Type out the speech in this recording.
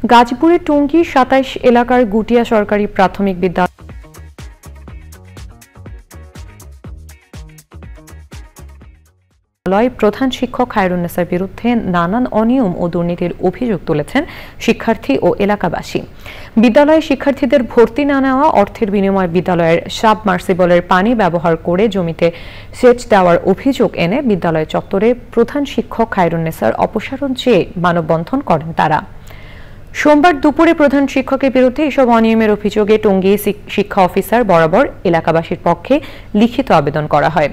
গাজীপুরের টঙ্গী ২৭ এলাকার গুটিয়া সরকারি প্রাথমিক বিদ্যালয় প্রধান শিক্ষক খায়রুন্নেসার বিরুদ্ধে নানান অনিয়ম ও দুর্নীতির অভিযোগ তুলেছেন শিক্ষার্থী ও এলাকাবাসী। বিদ্যালয়ে শিক্ষার্থীদের ভর্তি না নেওয়া, অর্থের বিনিময়ে বিদ্যালয়ের সাবমার্সিবলের পানি ব্যবহার করে জমিতে সেচ দেওয়ার অভিযোগ এনে বিদ্যালয় চত্বরে প্রধান শিক্ষক খায়রুন্নেসার অপসারণ চেয়ে মানববন্ধন করেন তারা। সোমবার দুপুরে প্রধান শিক্ষকের বিরুদ্ধে এসব অনিয়মের অভিযোগে টঙ্গী শিক্ষা অফিসার বরাবর এলাকাবাসীর পক্ষে লিখিত আবেদন করা হয়।